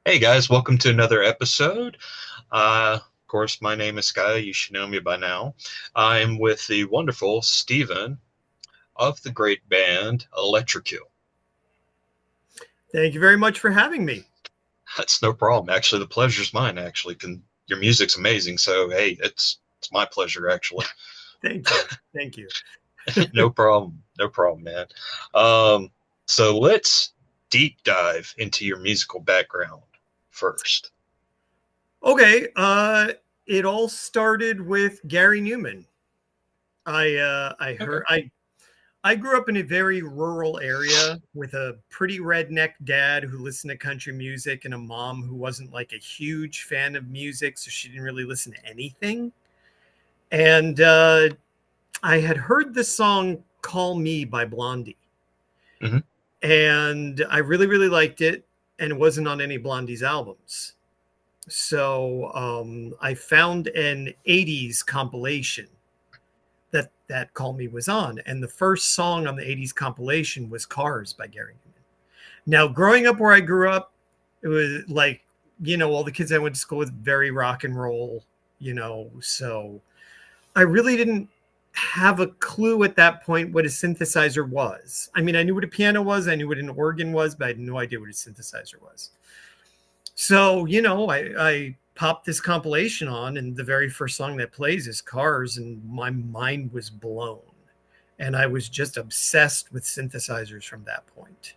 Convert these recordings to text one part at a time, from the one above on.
Hey guys, welcome to another episode. Of course, my name is Sky. You should know me by now. I'm with the wonderful Steven of the great band ELEKTRIKILL. Thank you very much for having me. That's no problem. Actually, the pleasure's mine. Actually, your music's amazing. So hey, it's my pleasure. Actually, Thank you. Thank you. no problem. No problem, man. Um, so let's deep dive into your musical background first. Okay, it all started with Gary Newman. I Okay. heard I grew up in a very rural area with a pretty redneck dad who listened to country music and a mom who wasn't like a huge fan of music, so she didn't really listen to anything. And I had heard the song "Call Me" by Blondie, Hmm. and I really really liked it, and it wasn't on any Blondie's albums. So I found an 80s compilation that Call Me was on. And the first song on the 80s compilation was Cars by Gary Newman. Now, growing up where I grew up, it was like, all the kids I went to school with, very rock and roll, so I really didn't have a clue at that point what a synthesizer was. I mean, I knew what a piano was, I knew what an organ was, but I had no idea what a synthesizer was. So, I popped this compilation on, and the very first song that plays is Cars, and my mind was blown. And I was just obsessed with synthesizers from that point.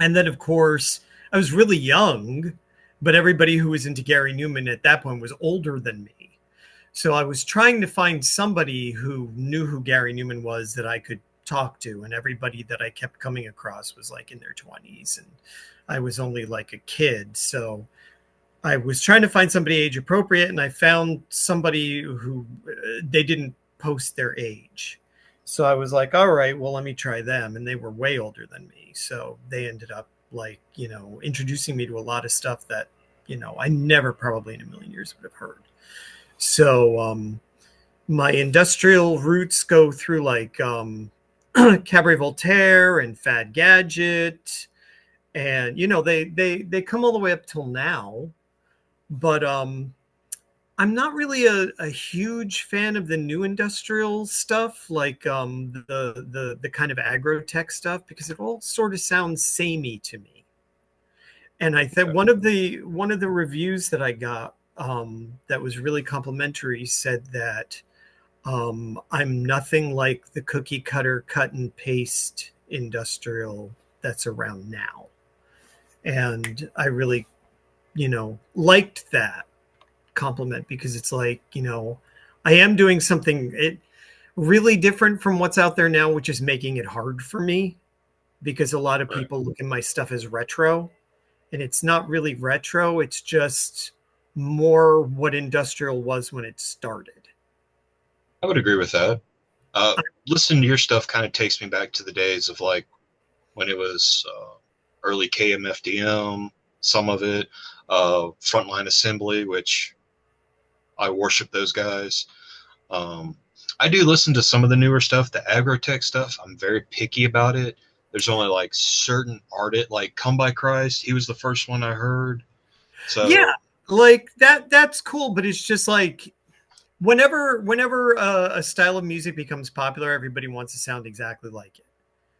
And then, of course, I was really young, but everybody who was into Gary Newman at that point was older than me. So I was trying to find somebody who knew who Gary Newman was that I could talk to. And everybody that I kept coming across was like in their 20s. And I was only like a kid. So I was trying to find somebody age appropriate. And I found somebody who they didn't post their age. So I was like, all right, well, let me try them. And they were way older than me. So they ended up like, introducing me to a lot of stuff that, I never probably in a million years would have heard. So my industrial roots go through like Cabaret Voltaire and Fad Gadget, and they come all the way up till now. But I'm not really a huge fan of the new industrial stuff, like the kind of agro tech stuff, because it all sort of sounds samey to me. And I think one of the reviews that I got that was really complimentary said that I'm nothing like the cookie cutter cut and paste industrial that's around now. And I really, liked that compliment because it's like, I am doing something really different from what's out there now, which is making it hard for me because a lot of Right. people look at my stuff as retro, and it's not really retro. It's just more what industrial was when it started. I would agree with that. Listening to your stuff kind of takes me back to the days of like when it was early KMFDM, some of it, Frontline Assembly, which I worship those guys. Um, I do listen to some of the newer stuff, the agrotech stuff. I'm very picky about it. There's only like certain artists, like Come by Christ. He was the first one I heard. Yeah, So like that's cool, but it's just like whenever a style of music becomes popular, everybody wants to sound exactly like it.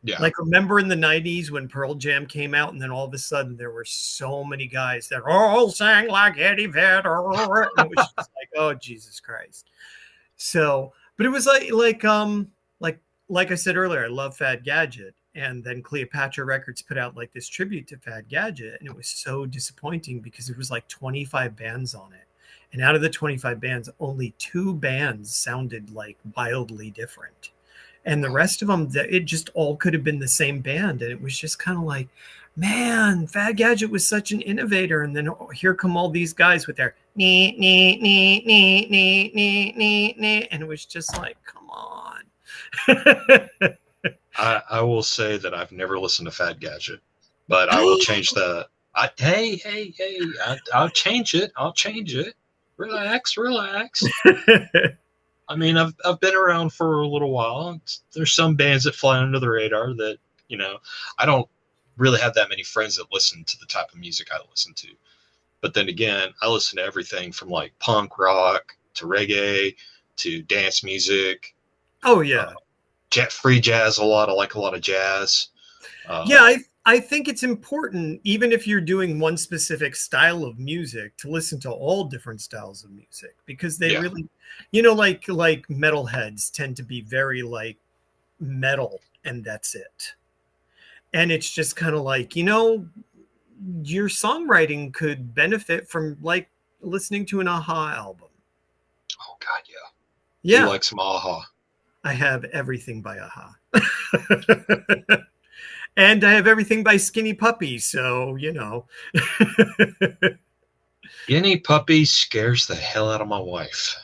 yeah, Like, remember in the 90s when Pearl Jam came out, and then all of a sudden there were so many guys that all sang like Eddie Vedder, and it was just like, oh Jesus Christ. So, but it was like like I said earlier, I love Fad Gadget, and then Cleopatra Records put out like this tribute to Fad Gadget, and it was so disappointing because there was like 25 bands on it, and out of the 25 bands, only two bands sounded like wildly different, and the rest of them, it just all could have been the same band, and it was just kind of like, man, Fad Gadget was such an innovator, and then here come all these guys with their nee nee nee nee nee nee nee nee, and it was just like, come on. I will say that I've never listened to Fat Gadget, but I will change that. I'll change it. I'll change it. Relax, relax. I mean, I've been around for a little while. There's some bands that fly under the radar that you know. I don't. really have that many friends that listen to the type of music I listen to. But then again, I listen to everything from like punk rock to reggae to dance music, Oh uh, yeah. free jazz a lot. I like a lot of jazz. Yeah, Uh, I think it's important, even if you're doing one specific style of music, to listen to all different styles of music because they yeah, really, like metalheads tend to be very like metal and that's it. And it's just kind of like, your songwriting could benefit from like listening to an Aha album. oh God, yeah. Do you Yeah, like some Aha? I have everything by Aha. And I have everything by Skinny Puppy, so Any puppy scares the hell out of my wife.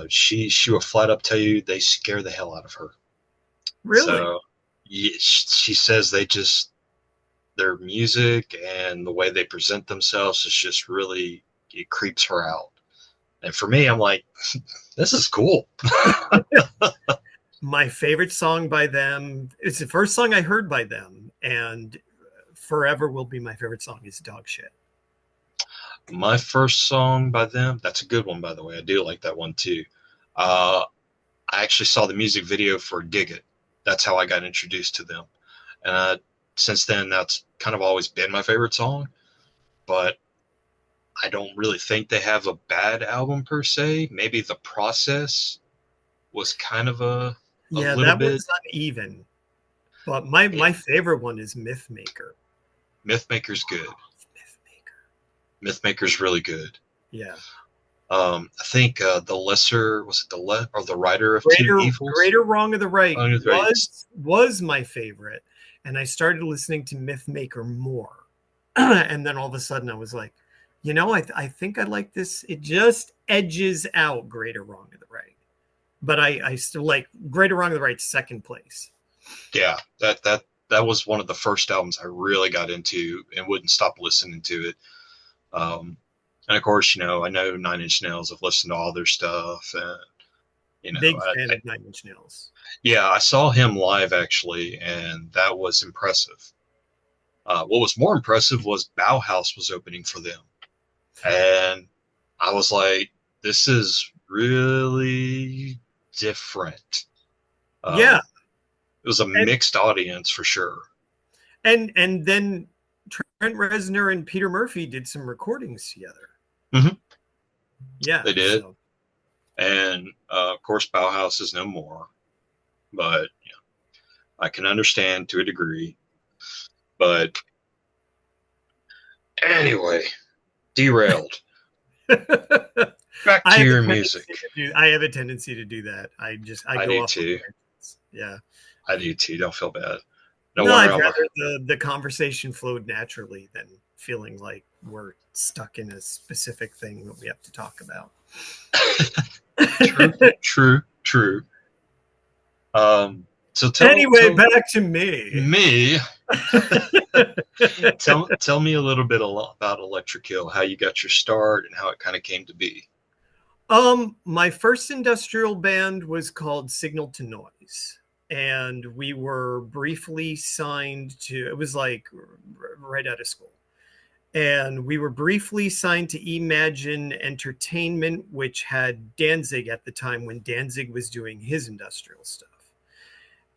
She will flat up tell you they scare the hell out of her. Really. So yeah, she says their music and the way they present themselves is just really, it creeps her out. And for me, I'm like, this is cool. My favorite song by them, it's the first song I heard by them, and forever will be my favorite song, is Dog Shit. My first song by them, that's a good one, by the way. I do like that one too. Uh, I actually saw the music video for Dig It. That's how I got introduced to them. And since then, that's kind of always been my favorite song. But I don't really think they have a bad album per se. Maybe the process was kind of a Yeah, little that bit. one's uneven. But my It, favorite one is Mythmaker. Mythmaker's good. Mythmaker. Mythmaker's really good. Yeah. I think the lesser was it or the writer of Two Evils. Greater Wrong of the Right Oh, right. was my favorite. And I started listening to Mythmaker more. And then all of a sudden I was like, I think I like this. It just edges out Greater Wrong of the Right. But I still like Greater Wrong of the Right second place. Yeah, that was one of the first albums I really got into and wouldn't stop listening to it. And of course, I know Nine Inch Nails. I've listened to all their stuff, and Big fan of Nine Inch Nails. yeah, I saw him live actually, and that was impressive. What was more impressive was Bauhaus was opening for them, and I was like, "This is really different." Yeah. It was a And mixed audience for sure. and then Trent Reznor and Peter Murphy did some recordings together. Mm-hmm. Yeah. They did. So And of course, Bauhaus is no more, but I can understand to a degree. But anyway, derailed. Back to your music. I have a tendency to do that. I I go do off. too. Yeah. I do too. Don't feel bad. No No, wonder I'd I'm a. rather the conversation flowed naturally than feeling like we're stuck in a specific thing that we have to talk about. True, true, true. So Anyway, back to me. Me. tell me a little bit about ELEKTRIKILL, how you got your start and how it kind of came to be. My first industrial band was called Signal to Noise, and we were briefly signed to, it was like right out of school. And we were briefly signed to Imagine Entertainment, which had Danzig at the time when Danzig was doing his industrial stuff.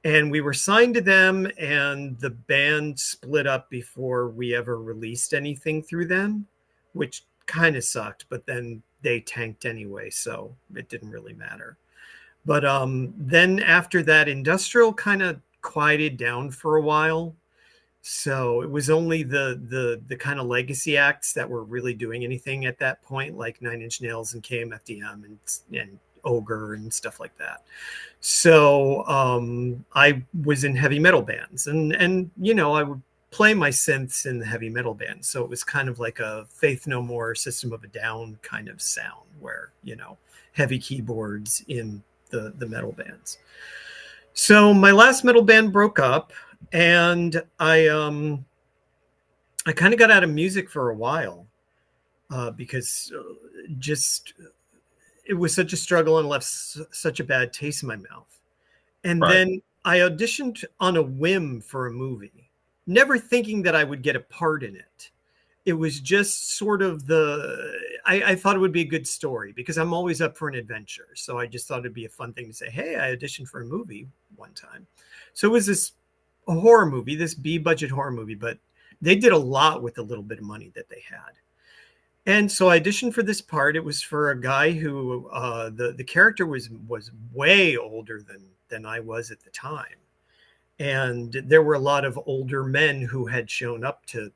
And we were signed to them, and the band split up before we ever released anything through them, which kind of sucked, but then they tanked anyway, so it didn't really matter. But then after that, industrial kind of quieted down for a while. So it was only the kind of legacy acts that were really doing anything at that point, like Nine Inch Nails and KMFDM and Ogre and stuff like that. So I was in heavy metal bands, and I would play my synths in the heavy metal band. So it was kind of like a Faith No More, System of a Down kind of sound, where heavy keyboards in the metal bands. So my last metal band broke up, and I kind of got out of music for a while because just it was such a struggle and left such a bad taste in my mouth. And Right. then I auditioned on a whim for a movie never thinking that I would get a part in it. It was just sort of I thought it would be a good story because I'm always up for an adventure. So I just thought it'd be a fun thing to say, hey, I auditioned for a movie one time. So it was a horror movie, this B budget horror movie, but they did a lot with the little bit of money that they had. And so I auditioned for this part. It was for a guy who the character was way older than I was at the time. And there were a lot of older men who had shown up to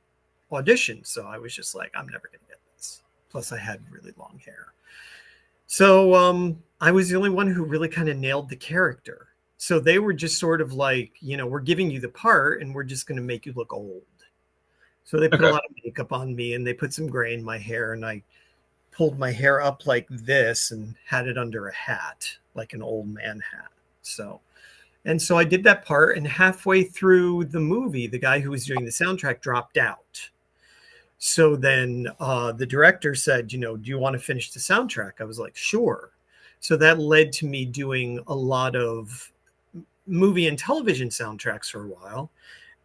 audition. So I was just like, I'm never going to get this. Plus, I had really long hair. So I was the only one who really kind of nailed the character. So they were just sort of like, we're giving you the part and we're just going to make you look old. So they put a lot of makeup on me and they put some gray in my hair, and I pulled my hair up like this and had it under a hat, like an old man hat. So I did that part, and halfway through the movie, the guy who was doing the soundtrack dropped out. So then the director said, do you want to finish the soundtrack? I was like, sure. So that led to me doing a lot of movie and television soundtracks for a while.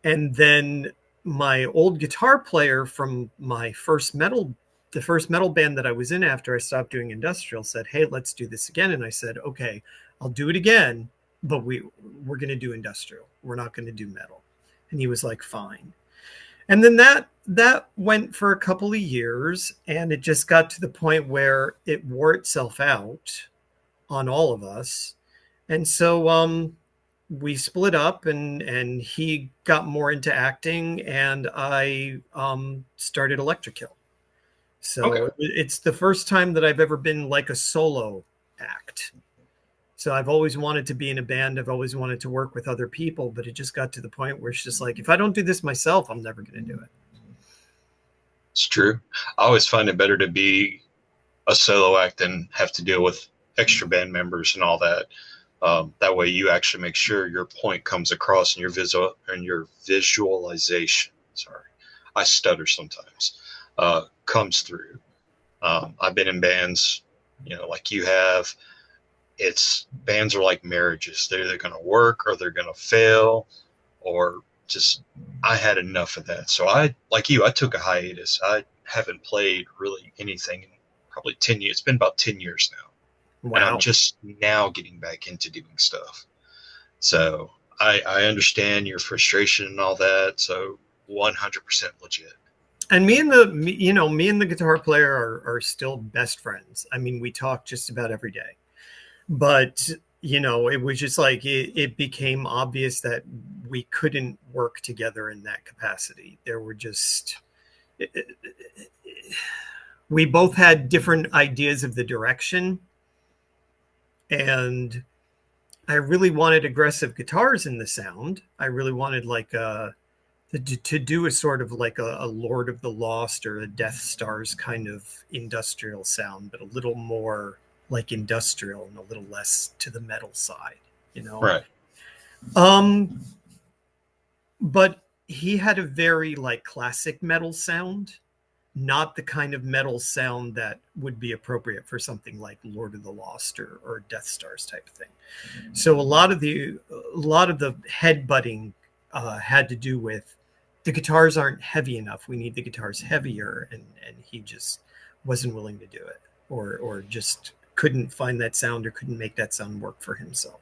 And then my old guitar player from the first metal band that I was in after I stopped doing industrial said, hey, let's do this again. And I said, okay, I'll do it again, but we're going to do industrial. We're not going to do metal. And he was like, fine. And then that went for a couple of years, and it just got to the point where it wore itself out on all of us. And so we split up, and he got more into acting, and I started ELEKTRIKILL. So it's the first time that I've ever been like a solo act. So I've always wanted to be in a band. I've always wanted to work with other people, but it just got to the point where it's just like, if I don't do this myself, I'm never going to do it. It's true. I always find it better to be a solo act than have to deal with extra band members and all that. That way you actually make sure your point comes across in your visualization. Sorry, I stutter sometimes. Comes through. I've been in bands, like you have. Bands are like marriages. They're either going to work or they're going to fail, or just, I had enough of that. So I took a hiatus. I haven't played really anything in probably 10 years. It's been about 10 years now. Wow. And I'm just now getting back into doing stuff. So I understand your frustration and all that. So 100% legit. And me and the guitar player are still best friends. I mean, we talk just about every day. But, it was just like it became obvious that we couldn't work together in that capacity. There were just, we both had different ideas of the direction. And I really wanted aggressive guitars in the sound. I really wanted like to do a sort of like a Lord of the Lost or a Death Stars kind of industrial sound, but a little more like industrial and a little less to the metal side, Right. But he had a very like classic metal sound, not the kind of metal sound that would be appropriate for something like Lord of the Lost or Death Stars type of thing. So a lot of the headbutting had to do with the guitars aren't heavy enough. We need the guitars heavier, and he just wasn't willing to do it, or just couldn't find that sound or couldn't make that sound work for himself.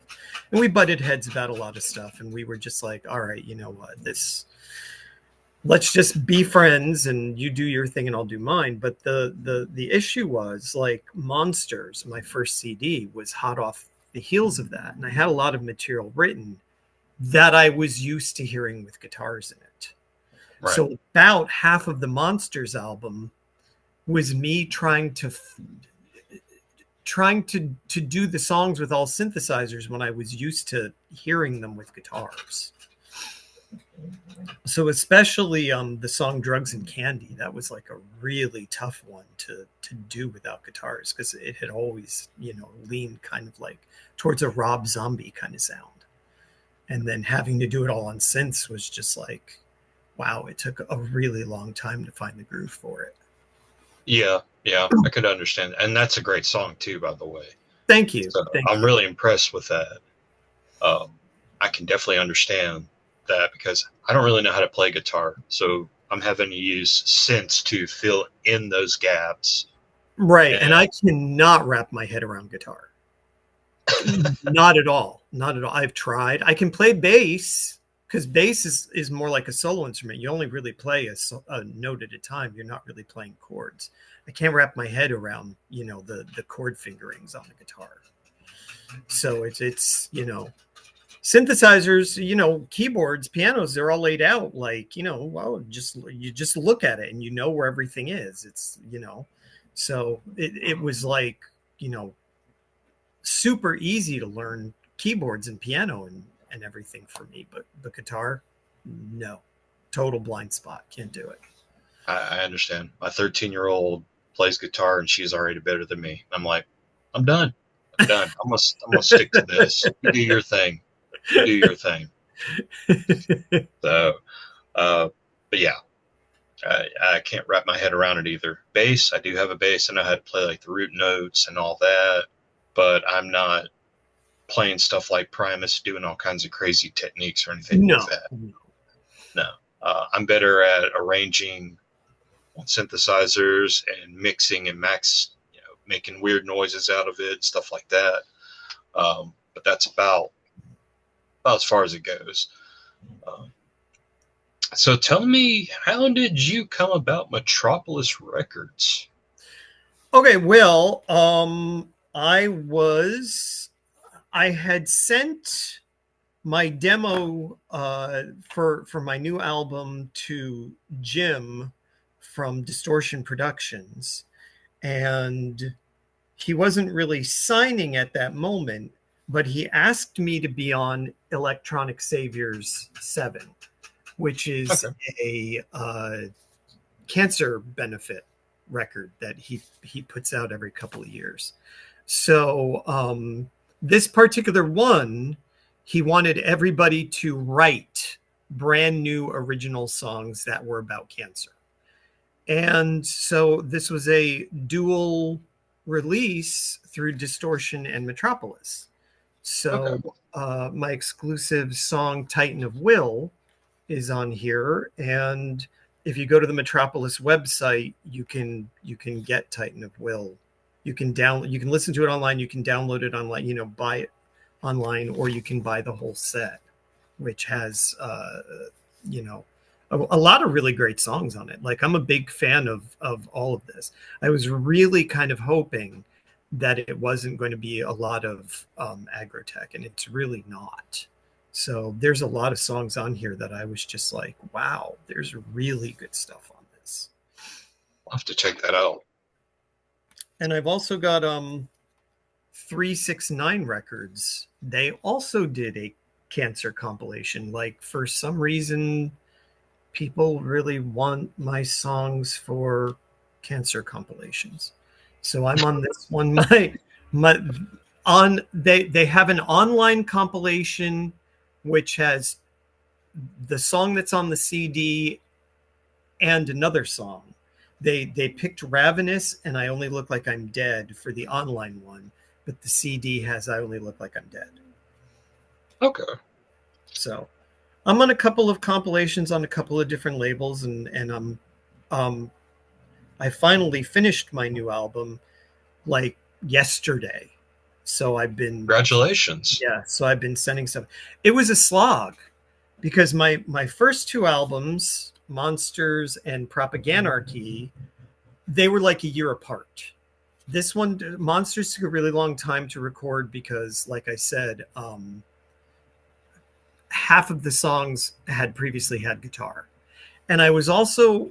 And we butted heads about a lot of stuff, and we were just like, all right, you know what, let's just be friends, and you do your thing and I'll do mine. But the issue was like Monsters, my first CD, was hot off the heels of that. And I had a lot of material written that I was used to hearing with guitars in it. Right. So about half of the Monsters album was me trying to do the songs with all synthesizers when I was used to hearing them with guitars. So especially the song Drugs and Candy, that was like a really tough one to do without guitars, because it had always, leaned kind of like towards a Rob Zombie kind of sound. And then having to do it all on synths was just like, wow, it took a really long time to find the groove for it. Yeah, I could understand. And that's a great song too, by the way. Thank you. So I'm really impressed with that. I can definitely understand that because I don't really know how to play guitar. So I'm having to use synths to fill in those gaps. Right. And And I cannot wrap my head around guitar. Not at all. Not at all. I've tried. I can play bass because bass is more like a solo instrument. You only really play a note at a time. You're not really playing chords. I can't wrap my head around, the chord fingerings on the guitar. So it's synthesizers, keyboards, pianos, they're all laid out like, well, you just look at it and you know where everything is. It's, so it was like, super easy to learn keyboards and piano and everything for me, but the guitar, no, total blind spot. Can't do it. I understand. My 13-year-old plays guitar and she's already better than me. I'm like, I'm done. I'm done. I'm gonna stick to this. You do your thing. You do your thing. So, but yeah, I can't wrap my head around it either. Bass, I do have a bass. I know how to play like the root notes and all that, but I'm not playing stuff like Primus, doing all kinds of crazy techniques or anything No. like that. No, I'm better at arranging on synthesizers and mixing and making weird noises out of it, stuff like that. But that's about as far as it goes. So tell me, how did you come about Metropolis Records? Okay, well, I had sent my demo for my new album to Jim from Distortion Productions, and he wasn't really signing at that moment, but he asked me to be on Electronic Saviors 7, which is Okay. a cancer benefit record that he puts out every couple of years. So this particular one, he wanted everybody to write brand new original songs that were about cancer. And so this was a dual release through Distortion and Metropolis. Okay. So my exclusive song Titan of Will is on here, and if you go to the Metropolis website, you can get Titan of Will. You can listen to it online, you can download it online, buy it online, or you can buy the whole set, which has a lot of really great songs on it. Like, I'm a big fan of all of this. I was really kind of hoping that it wasn't going to be a lot of agrotech, and it's really not. So there's a lot of songs on here that I was just like, wow, there's really good stuff on this. I'll have to check that out. And I've also got 369 Records. They also did a cancer compilation. Like, for some reason, people really want my songs for cancer compilations. So I'm on this one. They have an online compilation which has the song that's on the CD and another song. They picked Ravenous and I Only Look Like I'm Dead for the online one, but the CD has I Only Look Like I'm Dead. Okay. So I'm on a couple of compilations on a couple of different labels, and I finally finished my new album like yesterday. So I've been Congratulations. so I've been sending stuff. It was a slog because my first two albums, Monsters and Propaganarchy, they were like a year apart. This one, Monsters, took a really long time to record because, like I said, half of the songs had previously had guitar. And I was also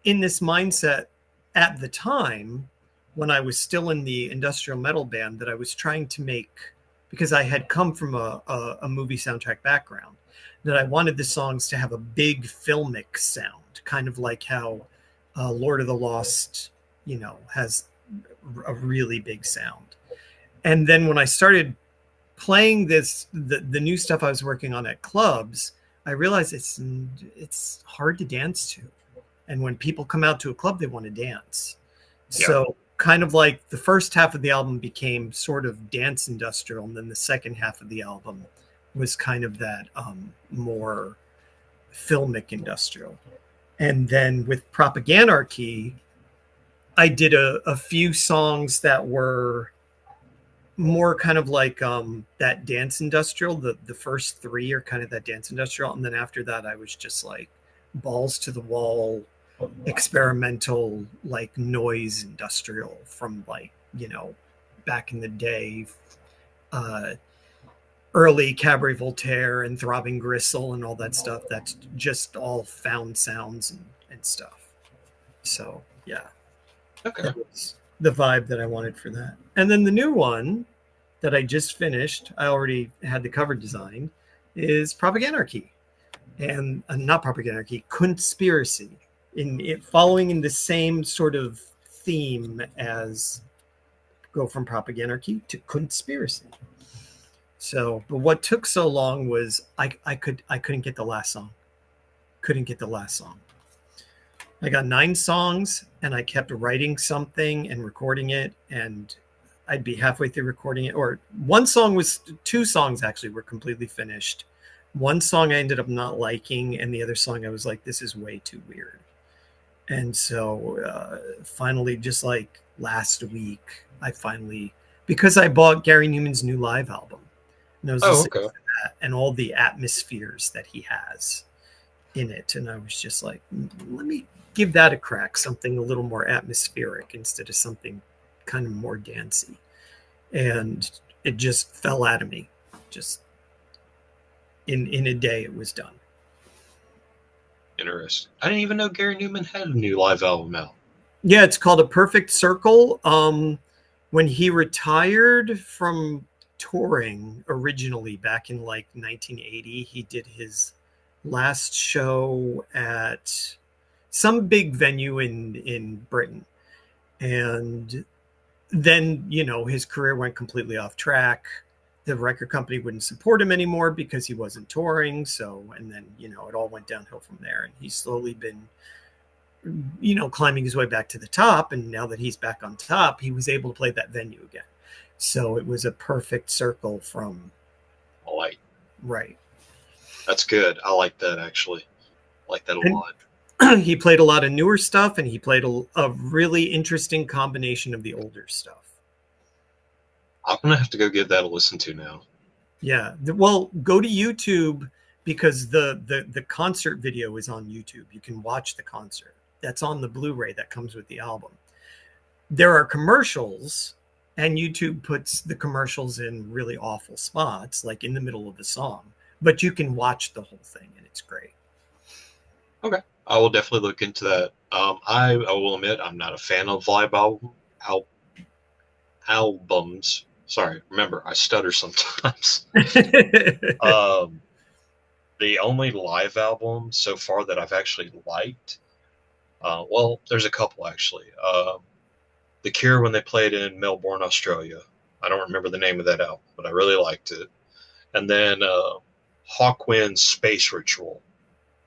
in this mindset at the time when I was still in the industrial metal band that I was trying to make, because I had come from a movie soundtrack background, that I wanted the songs to have a big filmic sound, kind of like how Lord of the Lost, has a really big sound. And then when I started playing the new stuff I was working on at clubs, I realized it's hard to dance to. And when people come out to a club, they want to dance. Yeah. So kind of like the first half of the album became sort of dance industrial, and then the second half of the album was kind of that more filmic industrial. And then with Propaganarchy, I did a few songs that were more kind of like that dance industrial. The first three are kind of that dance industrial, and then after that, I was just like balls to the wall, experimental, like noise industrial from like back in the day, uh, early Cabaret Voltaire and Throbbing Gristle and all that stuff. That's just all found sounds and stuff. So yeah, Okay. that was the vibe that I wanted for that. And then the new one that I just finished, I already had the cover design, is Propaganarchy. And not Propaganarchy, Conspiracy. In it following in the same sort of theme as go from Propaganarchy to Conspiracy. So, but what took so long was I couldn't get the last song. Couldn't get the last song. I got 9 songs and I kept writing something and recording it, and I'd be halfway through recording it, or one song was 2 songs actually were completely finished. One song I ended up not liking, and the other song I was like, this is way too weird. And so finally, just like last week, I finally, because I bought Gary Newman's new live album, and I was listening to that and all the atmospheres that he has in it, and I was just like, let me give that a crack, something a little more atmospheric instead of something kind of more dancey. And it just fell out of me. Just in a day, it was done. Interesting. I didn't even know Gary Newman had a new live album out. Yeah, it's called A Perfect Circle. When he retired from touring originally back in like 1980, he did his last show at some big venue in Britain. And then, his career went completely off track. The record company wouldn't support him anymore because he wasn't touring. So, and then, it all went downhill from there. And he's slowly been, climbing his way back to the top. And now that he's back on top, he was able to play that venue again. So it was a perfect circle from. Right. That's good. I like that, actually. I like that a lot. He played a lot of newer stuff, and he played a really interesting combination of the older stuff. I'm going to have to go give that a listen to now. Yeah. Well, go to YouTube, because the concert video is on YouTube. You can watch the concert. That's on the Blu-ray that comes with the album. There are commercials, and YouTube puts the commercials in really awful spots, like in the middle of the song. But you can watch the whole thing, and it's great. Okay. I will definitely look into that. I will admit I'm not a fan of live albums. Sorry, remember, I stutter sometimes. The only live album so far that I've actually liked, well, there's a couple actually. The Cure, when they played in Melbourne, Australia. I don't remember the name of that album, but I really liked it. And then Hawkwind's Space Ritual,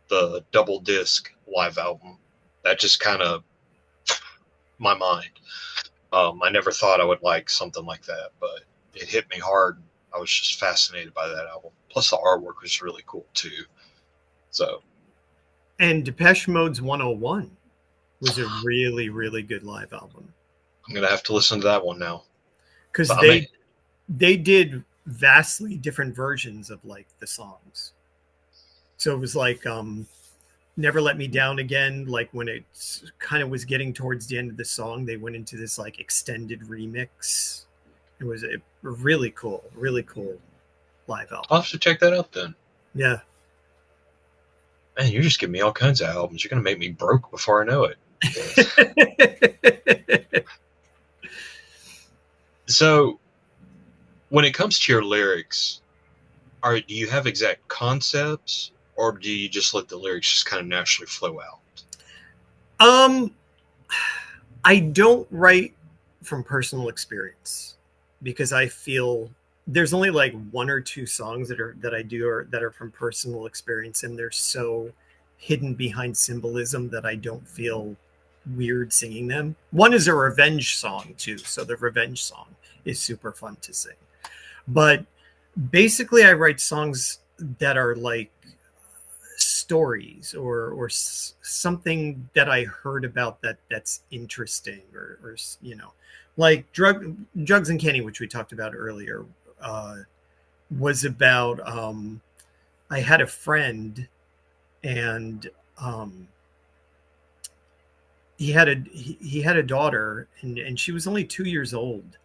the double disc live album. That just kind of my mind. I never thought I would like something like that, but it hit me hard. I was just fascinated by that album. Plus, the artwork was really cool too. So, and Depeche Mode's 101 was a really, really good live album. I'm gonna have to listen to that one now, because they did vastly different versions of like the songs. So it was like Never Let Me Down Again, like when it kind of was getting towards the end of the song, they went into this like extended remix. It was a really cool live album. I'll have to check that out then. Yeah. Man, you're just giving me all kinds of albums. You're going to make me broke before I know it. So, when it comes to your lyrics, do you have exact concepts, or do you just let the lyrics just kind of naturally flow out? I don't write from personal experience, because I feel there's only like 1 or 2 songs that are from personal experience, and they're so hidden behind symbolism that I don't feel weird singing them. One is a revenge song too, so the revenge song is super fun to sing. But basically, I write songs that are like stories or something that I heard about that's interesting, or you know, like drugs and candy, which we talked about earlier, was about I had a friend, and he had a daughter, and she was only 2 years old,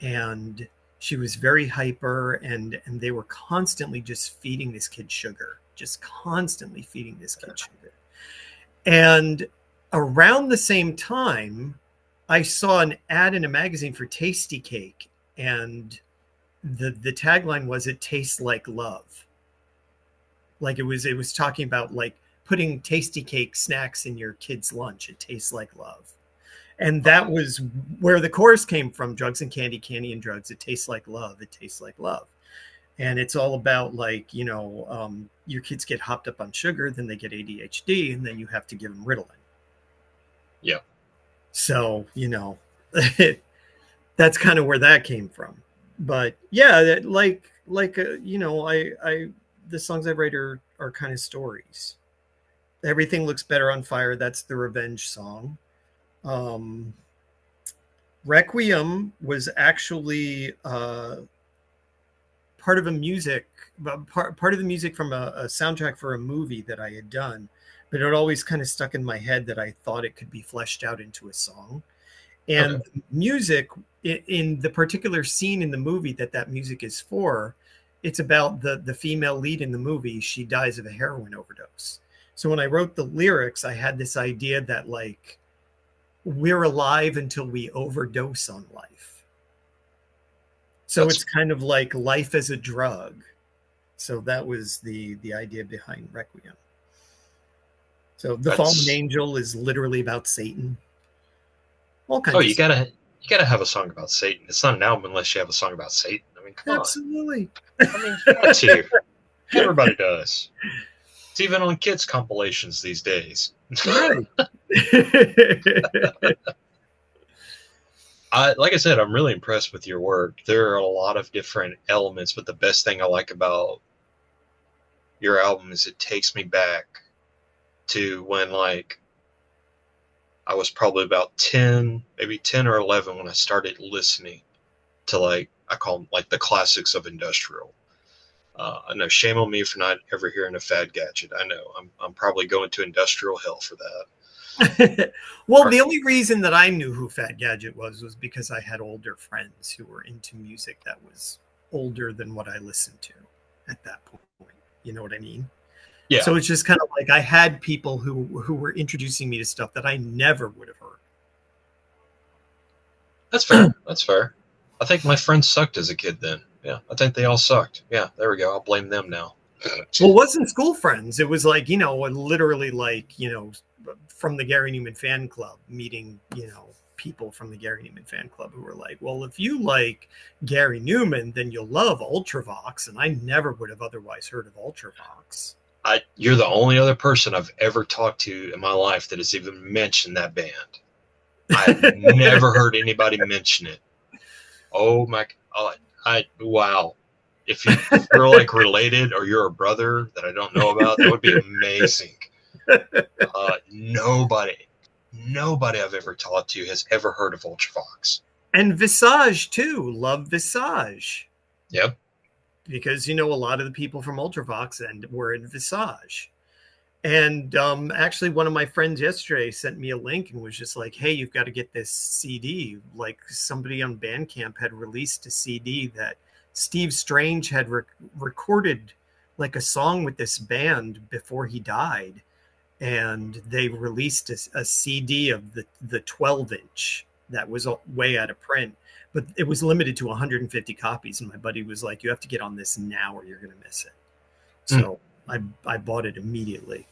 and she was very hyper, and they were constantly just feeding this kid sugar, just constantly feeding this kid sugar. And around the same time, I saw an ad in a magazine for Tasty Cake, and the tagline was, "It tastes like love." Like it was talking about like putting Tasty Cake snacks in your kid's lunch. It tastes like love. And that was where the chorus came from: drugs and candy, candy and drugs. It tastes like love. It tastes like love. And it's all about like, you know, your kids get hopped up on sugar, then they get ADHD, and then you have to give them Ritalin. Yeah. So, you know, that's kind of where that came from. But yeah, you know, the songs I write are kind of stories. Everything Looks Better on Fire. That's the revenge song. Requiem was actually part of the music from a soundtrack for a movie that I had done, but it always kind of stuck in my head that I thought it could be fleshed out into a song. And Okay. music in the particular scene in the movie that music is for, it's about the female lead in the movie. She dies of a heroin overdose. So when I wrote the lyrics, I had this idea that like we're alive until we overdose on life. So That's it's kind of like life as a drug. So that was the idea behind Requiem. So The Fallen that's Angel is literally about Satan. All oh, kinds of stuff. you gotta have a song about Satan. It's not an album unless you have a song about Satan. I mean, come on. Absolutely. I mean, you got to. Everybody does. It's even on kids' compilations these days. Right. Like I said, I'm really impressed with your work. There are a lot of different elements, but the best thing I like about your album is it takes me back to when like I was probably about 10, maybe 10 or 11 when I started listening to like I call them like the classics of industrial. I know, shame on me for not ever hearing a Fad Gadget. I know I'm probably going to industrial hell for that. Well, the only reason that I knew who Fat Gadget was because I had older friends who were into music that was older than what I listened to at that point. You know what I mean? Yeah, So it's just kind of like I had people who were introducing me to stuff that I never would have heard. that's fair. That's fair. I think my friends sucked as a kid then. Yeah, I think they all sucked. Yeah, there we go. I'll blame them now. Well, it wasn't school friends. It was like, you know, literally like, you know, from the Gary Newman fan club, meeting, you know, people from the Gary Newman fan club who were like, well, if you like Gary Newman, then you'll love Ultravox. And I never would have otherwise heard of Ultravox. You're the only other person I've ever talked to in my life that has even mentioned that band. I've never heard anybody mention it. Oh my! Oh, wow. If you're like related or you're a brother that I don't know about, that would be amazing. Nobody I've ever talked to has ever heard of Ultravox. And Visage too. Love Visage. Yep. Because, you know, a lot of the people from Ultravox were in Visage. And actually, one of my friends yesterday sent me a link and was just like, hey, you've got to get this CD. Like somebody on Bandcamp had released a CD that Steve Strange had recorded like a song with this band before he died. And they released a CD of the 12-inch that was way out of print. But it was limited to 150 copies. And my buddy was like, you have to get on this now or you're going to miss it. So I bought it immediately.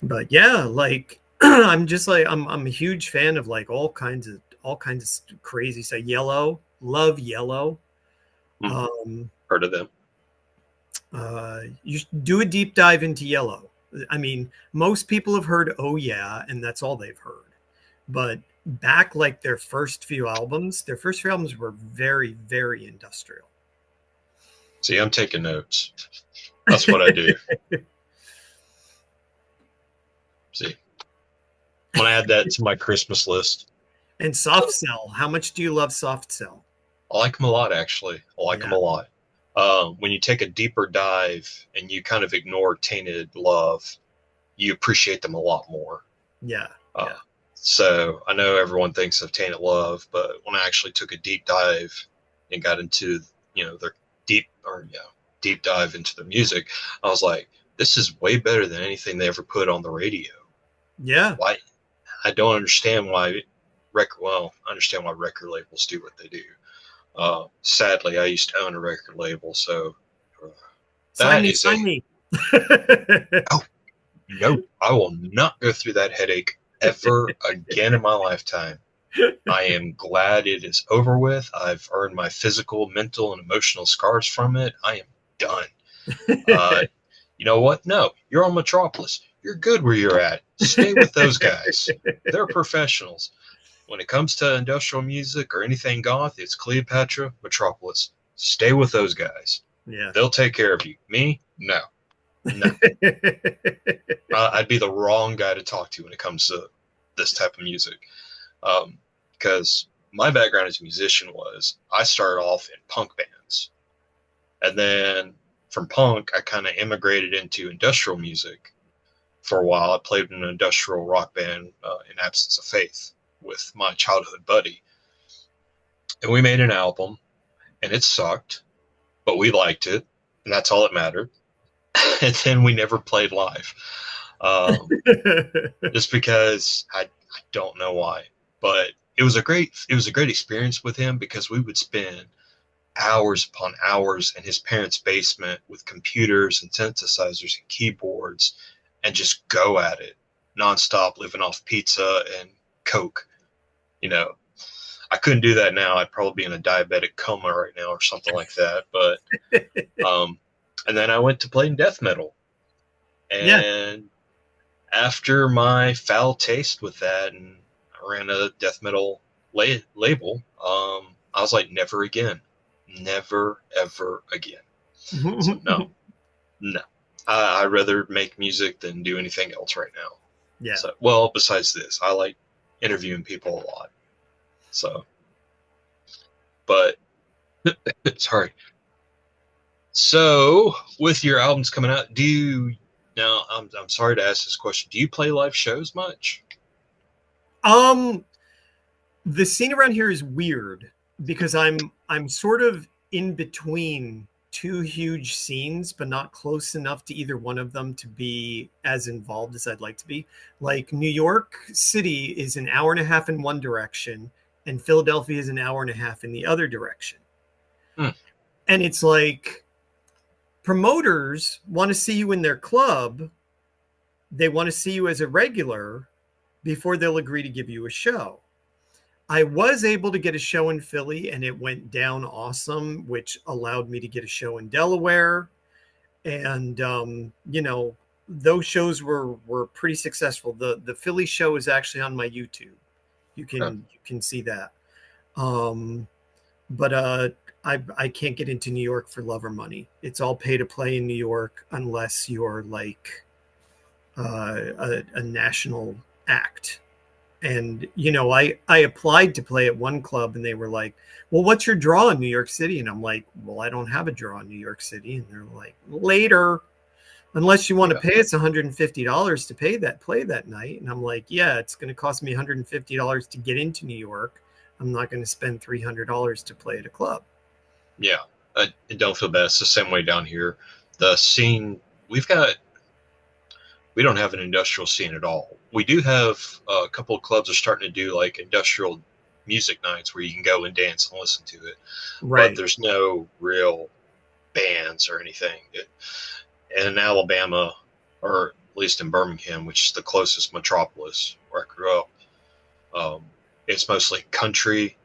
But yeah, like I'm just like I'm a huge fan of like all kinds of crazy stuff. Yellow, love Yellow. Heard of them. You should do a deep dive into Yellow. I mean, most people have heard Oh Yeah, and that's all they've heard. But back like their first few albums were very, very industrial. See, I'm taking notes. That's what I do. I'm gonna add that to my Christmas list. And soft cell. How much do you love soft cell? I like them a lot, actually. I like them Yeah. a lot. When you take a deeper dive and you kind of ignore Tainted Love, you appreciate them a lot more. Yeah. Uh, Yeah. so I know everyone thinks of Tainted Love, but when I actually took a deep dive and got into, their deep dive into their music, I was like, this is way better than anything they ever put on the radio. Yeah. Why? I don't understand why I understand why record labels do what they do. Sadly, I used to own a record label, so uh, Sign that me, is a sign me. oh no, I will not go through that headache ever again in my lifetime. I am glad it is over with. I've earned my physical, mental, and emotional scars from it. I am done. Uh, you know what? No, you're on Metropolis. You're good where you're at. Stay with those guys. They're professionals. When it comes to industrial music or anything goth, it's Cleopatra, Metropolis. Stay with those guys. Yeah. They'll take care of you. Me? No. No. I'd be the wrong guy to talk to when it comes to this type of music. Because my background as a musician was I started off in punk bands. And then from punk, I kind of immigrated into industrial music for a while. I played in an industrial rock band in Absence of Faith with my childhood buddy. And we made an album, and it sucked, but we liked it, and that's all that mattered. And then we never played live, um, just because I don't know why, but it was a great experience with him because we would spend hours upon hours in his parents' basement with computers and synthesizers and keyboards and just go at it nonstop, living off pizza and Coke. You know, I couldn't do that now. I'd probably be in a diabetic coma right now or something like that. But um, and then I went to play in death metal, Yeah. and after my foul taste with that, and I ran a death metal label, I was like, never again, never ever again. So no, no, I'd rather make music than do anything else right now. Yeah. So well, besides this, I like interviewing people a lot. So, but sorry. So, with your albums coming out, do you now? I'm sorry to ask this question. Do you play live shows much? Um, the scene around here is weird because I'm sort of in between two huge scenes, but not close enough to either one of them to be as involved as I'd like to be. Like New York City is an hour and a half in one direction, and Philadelphia is an hour and a half in the other direction. Hmm. And it's like promoters want to see you in their club. They want to see you as a regular before they'll agree to give you a show. I was able to get a show in Philly and it went down awesome, which allowed me to get a show in Delaware. And those shows were pretty successful. The Philly show is actually on my YouTube. Oh, You can see that. Um, but I can't get into New York for love or money. It's all pay to play in New York unless you're like a national act. And I applied to play at one club and they were like, well, what's your draw in New York City? And I'm like, well, I don't have a draw in New York City. And they're like, later, unless you want to yeah, pay us $150 to play that night. And I'm like, yeah, it's going to cost me $150 to get into New York. I'm not going to spend $300 to play at a club. yeah. I don't feel bad. It's the same way down here. The scene we've got, we don't have an industrial scene at all. We do have a couple of clubs are starting to do like industrial music nights where you can go and dance and listen to it, but Right. there's no real bands or anything. In Alabama, or at least in Birmingham, which is the closest metropolis where I grew up, um, it's mostly country,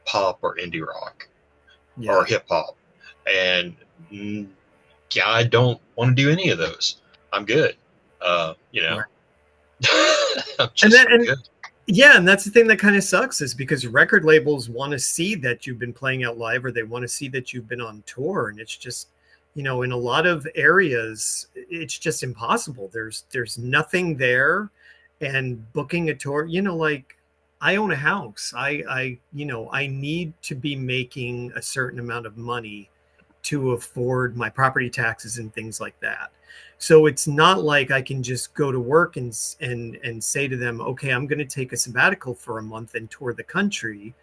pop, or indie rock or Yeah. hip hop. And yeah, I don't want to do any of those. I'm good. You know, Right. I'm And just then, and good. yeah, and that's the thing that kind of sucks is because record labels want to see that you've been playing out live or they want to see that you've been on tour. And it's just, in a lot of areas, it's just impossible. There's nothing there. and booking a tour, like I own a house. I need to be making a certain amount of money to afford my property taxes and things like that. So it's not like I can just go to work and say to them, okay, I'm going to take a sabbatical for a month and tour the country,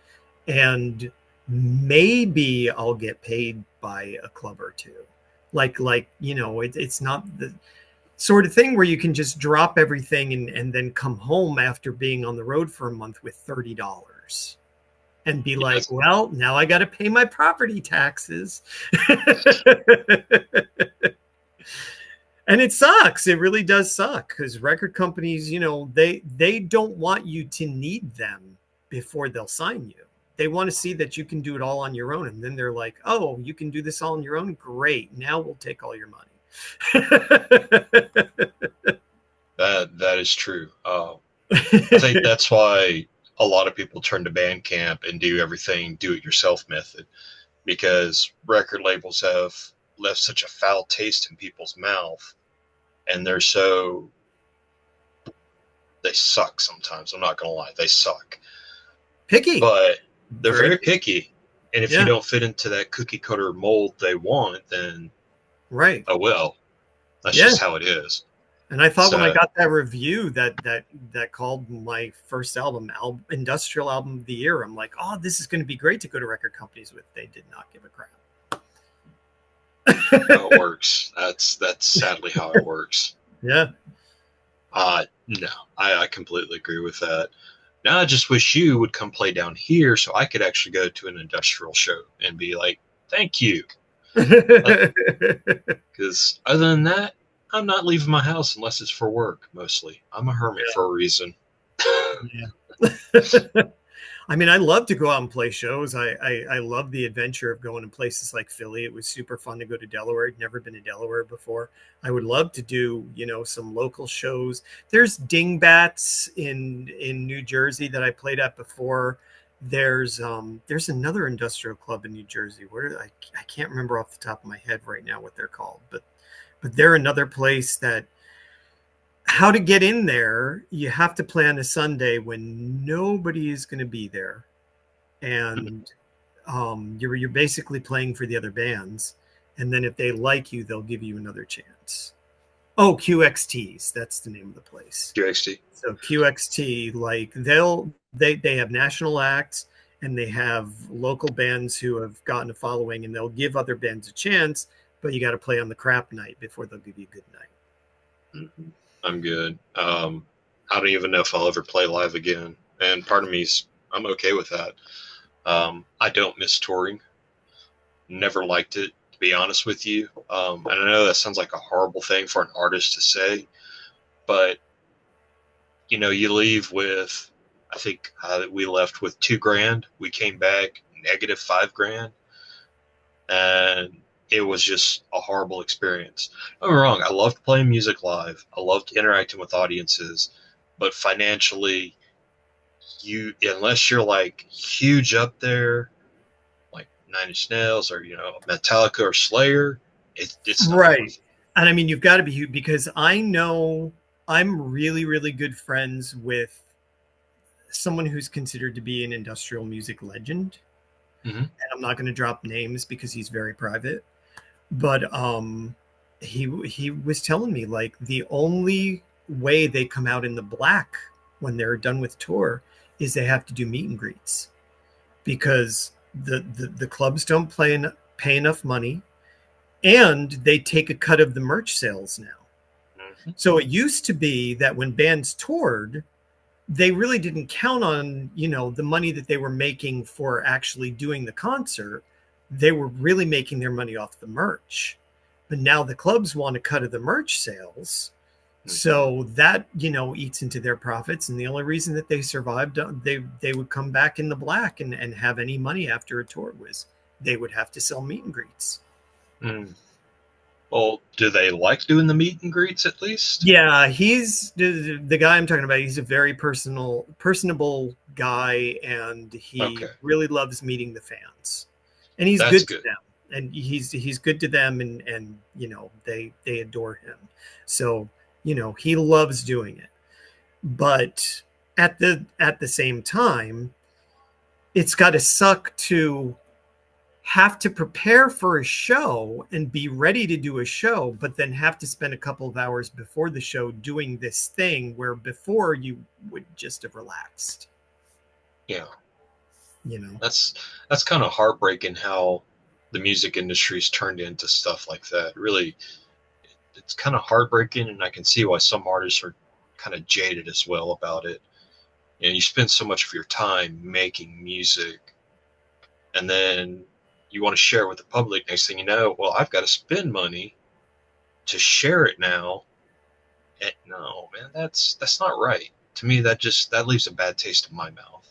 and maybe I'll get paid by a club or two. It's not the sort of thing where you can just drop everything and then come home after being on the road for a month with $30 and be like, Yes. well, now I got to pay my property taxes. And it sucks. It really does suck, because record companies, they don't want you to need them before they'll sign you. They want to see that you can do it all on your own. And then they're like, oh, you can do this all on your own? Great. Now we'll take all your money. That is true. I think that's why a lot of people turn to Bandcamp and do everything do-it-yourself method, because record labels have left such a foul taste in people's mouth, and they suck sometimes. I'm not gonna lie, they suck. Picky. But they're Very very picky, and if you don't fit into that cookie cutter mold they want, then right. oh well, that's just how it is. And I thought when I So got that review that called my first album Industrial Album of the Year, I'm like, oh, this is going to be great to go to record companies with. They did not give a crap. how it works. That's sadly how it works. Yeah. No, I completely agree with that. Now I just wish you would come play down here so I could actually go to an industrial show and be like, thank you. Because other than that, I'm not leaving my house unless it's for work, mostly. I'm a hermit for a reason. Yeah. I mean, I love to go out and play shows. I love the adventure of going to places like Philly. It was super fun to go to Delaware. I'd never been to Delaware before. I would love to do, some local shows. There's Dingbats in New Jersey that I played at before. There's another industrial club in New Jersey. I can't remember off the top of my head right now what they're called, but they're another place that, how to get in there, you have to plan a Sunday when nobody is going to be there, and you're basically playing for the other bands, and then if they like you, they'll give you another chance. Oh, QXTs, that's the name of the place. QXT. So QXT, like they have national acts, and they have local bands who have gotten a following, and they'll give other bands a chance, but you got to play on the crap night before they'll give you a good night. Mm-hmm. I'm good. I don't even know if I'll ever play live again, and part of I'm okay with that. I don't miss touring. Never liked it, to be honest with you. And I know that sounds like a horrible thing for an artist to say, but you leave with, I think we left with $2,000. We came back negative $5,000, and it was just a horrible experience. Don't get me wrong, I loved playing music live. I loved interacting with audiences, but financially, unless you're like huge up there, like Nine Inch Nails or Metallica or Slayer, it's not right. worth it. And I mean, you've got to be huge, because I know I'm really, really good friends with someone who's considered to be an industrial music legend. Mm-hmm. And I'm not going to drop names because he's very private. But he was telling me, like, the only way they come out in the black when they're done with tour is they have to do meet and greets, because the clubs don't pay enough money, and they take a cut of the merch sales now. Mm-hmm. So it used to be that when bands toured, they really didn't count on, the money that they were making for actually doing the concert. They were really making their money off the merch. But now the clubs want a cut of the merch sales. Mm-hmm. So that, eats into their profits. And the only reason that they survived, they would come back in the black and have any money after a tour was they would have to sell meet and greets. Mm. Well, do they like doing the meet and greets at least? Yeah, he's the guy I'm talking about. He's a very personable guy, and he really loves meeting the fans. And he's good to them. And he's good to them, and they adore him. So, he loves doing it. But at the same time, it's got to suck to have to prepare for a show and be ready to do a show, but then have to spend a couple of hours before the show doing this thing where before you would just have relaxed. Yeah. You know, That's kind of heartbreaking how the music industry's turned into stuff like that. Really, it's kind of heartbreaking, and I can see why some artists are kind of jaded as well about it. You know, you spend so much of your time making music, and then you want to share it with the public. Next thing you know, well, I've got to spend money to share it now. And no, man, that's not right. To me, that leaves a bad taste in my mouth.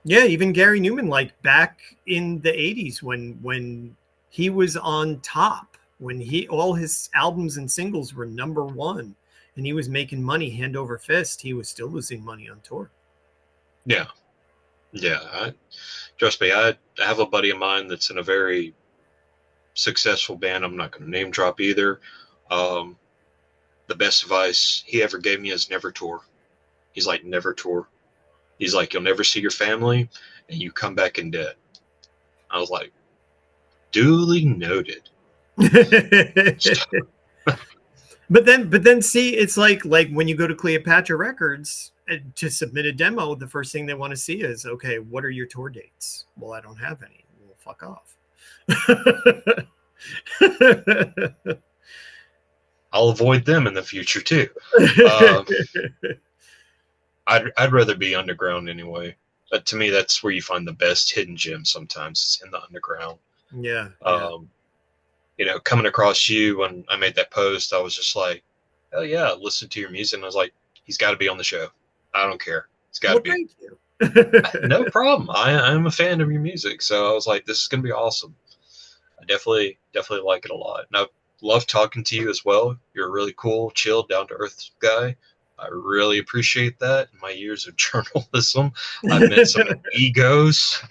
yeah, even Gary Newman, like back in the 80s when he was on top, when he all his albums and singles were #1 and he was making money hand over fist, he was still losing money on tour. Yeah, yeah. Trust me, I have a buddy of mine that's in a very successful band. I'm not going to name drop either. Um, the best advice he ever gave me is never tour. He's like, never tour. He's like, you'll never see your family, and you come back in debt. I was like, duly noted. But then see, it's like when you go to Cleopatra Records to submit a demo, the first thing they want to see is, okay, what are your tour dates? Well, I don't have any. Well, fuck off. I'll avoid them in the future too. I'd rather be underground anyway. But to me, that's where you find the best hidden gems. Sometimes it's in the underground. Yeah. You know, coming across you when I made that post, I was just like, hell yeah, listen to your music. And I was like, he's got to be on the show. I don't care. It's got to be. Thank you. No problem. I'm a fan of your music. So I was like, this is going to be awesome. I definitely like it a lot. And I love talking to you as well. You're a really cool, chill, down to earth guy. I really appreciate that. In my years of journalism, I've met some egos,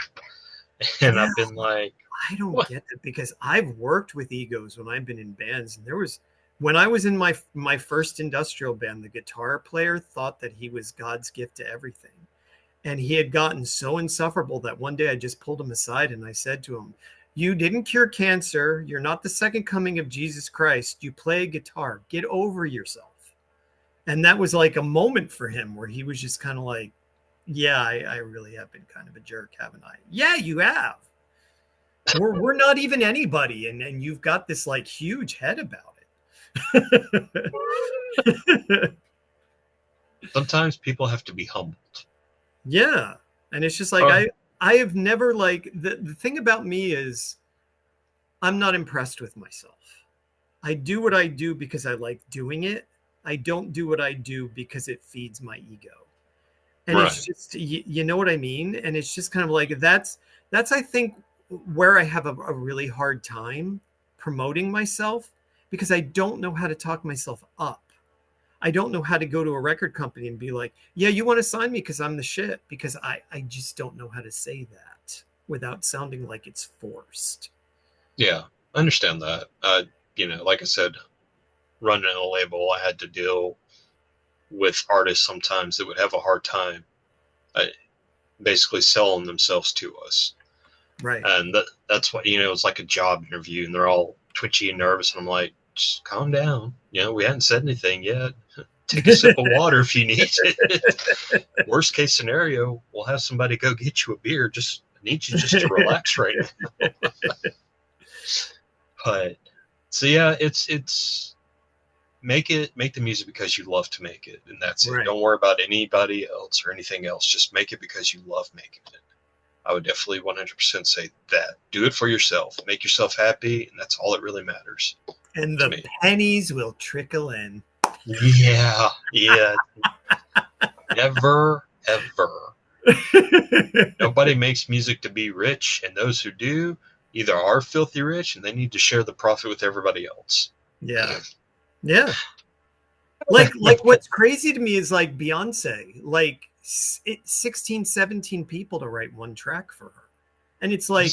and I've been like, I don't what? get it, because I've worked with egos when I've been in bands, and when I was in my first industrial band, the guitar player thought that he was God's gift to everything. And he had gotten so insufferable that one day I just pulled him aside and I said to him, you didn't cure cancer. You're not the second coming of Jesus Christ. You play guitar. Get over yourself. And that was like a moment for him where he was just kind of like, yeah, I really have been kind of a jerk, haven't I? Yeah, you have. We're not even anybody, and you've got this like huge head about it. Sometimes people have to be humbled. Yeah. And it's just like I have never, like, the thing about me is I'm not impressed with myself. I do what I do because I like doing it. I don't do what I do because it feeds my ego. And Right. it's just, you know what I mean? And it's just kind of like, that's I think where I have a really hard time promoting myself, because I don't know how to talk myself up. I don't know how to go to a record company and be like, yeah, you want to sign me because I'm the shit, because I just don't know how to say that without sounding like it's forced. Yeah, I understand that. You know, like I said, running a label, I had to deal with artists sometimes that would have a hard time basically selling themselves to us. Right. And that's what, you know, it's like a job interview and they're all twitchy and nervous. And I'm like, just calm down. You know, we hadn't said anything yet. Take a sip of water if you need it. Worst case scenario, we'll have somebody go get you a beer. Just I need you just to relax right now. But so yeah, it's make the music because you love to make it, and that's it. Right. Don't worry about anybody else or anything else. Just make it because you love making it. I would definitely 100% say that. Do it for yourself. Make yourself happy, and that's all that really matters. And the pennies will trickle in. Yeah. Never, ever. Nobody makes music to be rich, and those who do either are filthy rich and they need to share the profit with everybody else. Yeah. Like what's crazy to me is like Beyonce, like 16, 17 people to write one track for her. And it's like,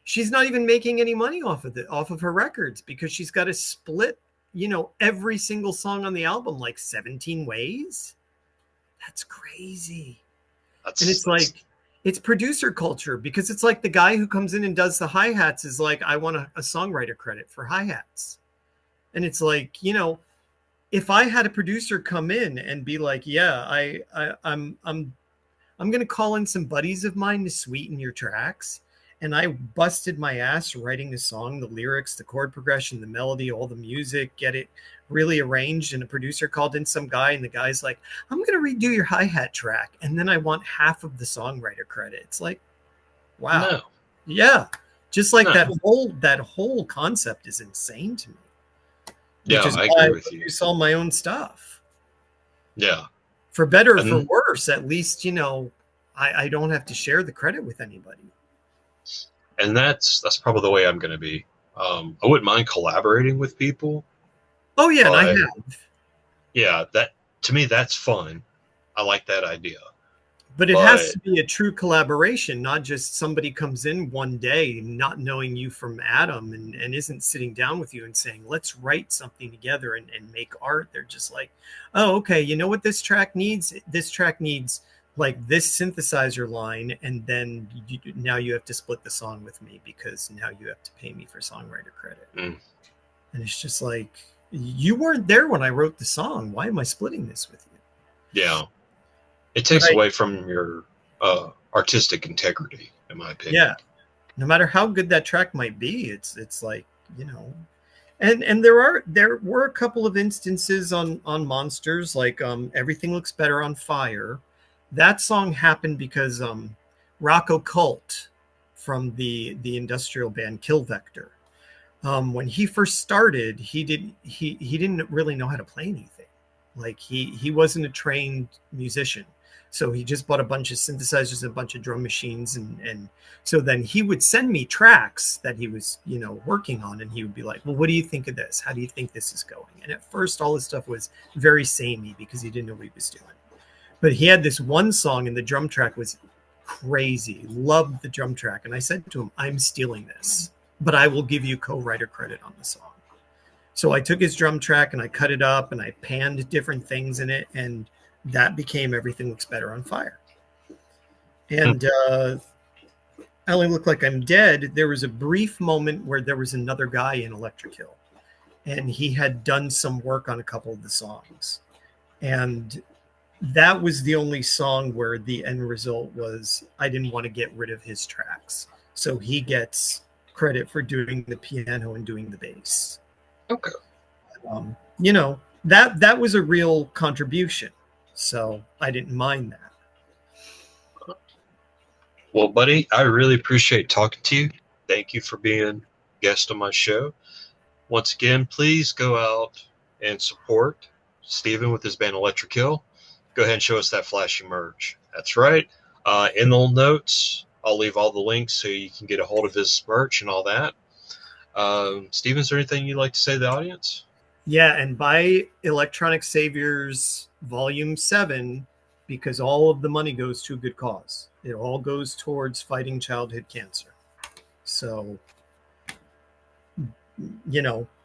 she's not even making any money off of her records, because she's got to split, you know, every single song on the album like 17 ways. That's crazy. And That's it's like, it's producer culture, because it's like the guy who comes in and does the hi-hats is like, I want a songwriter credit for hi-hats. And it's like, if I had a producer come in and be like, yeah, I'm going to call in some buddies of mine to sweeten your tracks. And I busted my ass writing the song, the lyrics, the chord progression, the melody, all the music, get it really arranged. And a producer called in some guy, and the guy's like, I'm going to redo your hi-hat track. And then I want half of the songwriter credit. It's like, wow. no, Yeah. Just like no. that whole concept is insane to me, which Yeah, is I why agree I with you. produce all my own stuff. Yeah, For better or for and worse, at least, I don't have to share the credit with anybody. that's probably the way I'm going to be. I wouldn't mind collaborating with people, Oh yeah, and I but have. yeah, that to me that's fun. I like that idea. But it has But to be a true collaboration, not just somebody comes in one day not knowing you from Adam, and isn't sitting down with you and saying, let's write something together and make art. They're just like, oh, okay, you know what this track needs? This track needs like this synthesizer line, and then now you have to split the song with me because now you have to pay me for songwriter credit. mm, And it's just like, you weren't there when I wrote the song. Why am I splitting this with you? yeah, it But takes away from your artistic integrity, in my opinion. yeah, no matter how good that track might be, it's like, and there were a couple of instances on Monsters, like Everything Looks Better on Fire. That song happened because Rocco Cult from the industrial band Kill Vector, when he first started, he didn't really know how to play anything. Like he wasn't a trained musician, so he just bought a bunch of synthesizers and a bunch of drum machines, and so then he would send me tracks that he was working on, and he would be like, well, what do you think of this? How do you think this is going? And at first all his stuff was very samey because he didn't know what he was doing. But he had this one song, and the drum track was crazy. Loved the drum track. And I said to him, I'm stealing this, but I will give you co-writer credit on the song. So I took his drum track and I cut it up and I panned different things in it, and that became Everything Looks Better on Fire. And I Only Look Like I'm Dead, there was a brief moment where there was another guy in ELEKTRIKILL, and he had done some work on a couple of the songs. And that was the only song where the end result was I didn't want to get rid of his tracks. So he gets credit for doing the piano and doing the bass. Okay. That was a real contribution. So I didn't mind that. Well, buddy, I really appreciate talking to you. Thank you for being a guest on my show. Once again, please go out and support Steven with his band ELEKTRIKILL. Go ahead and show us that flashy merch. That's right. In the notes, I'll leave all the links so you can get a hold of his merch and all that. Steven, is there anything you'd like to say to the audience? Yeah, and buy Electronic Saviors Volume 7, because all of the money goes to a good cause. It all goes towards fighting childhood cancer. So,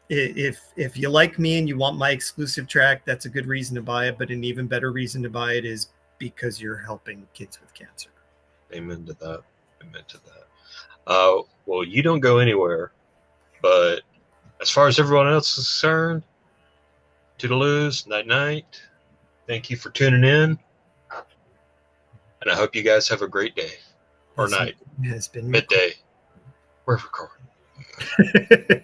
if you like me and you want my exclusive track, that's a good reason to buy it. But an even better reason to buy it is because you're helping kids with cancer. Amen to that. Amen to that. Well, you don't go anywhere, but as far as everyone else is concerned, toodaloos, night night. Thank you for tuning in, and I hope you guys have a great day or This night, has been midday. We're recording.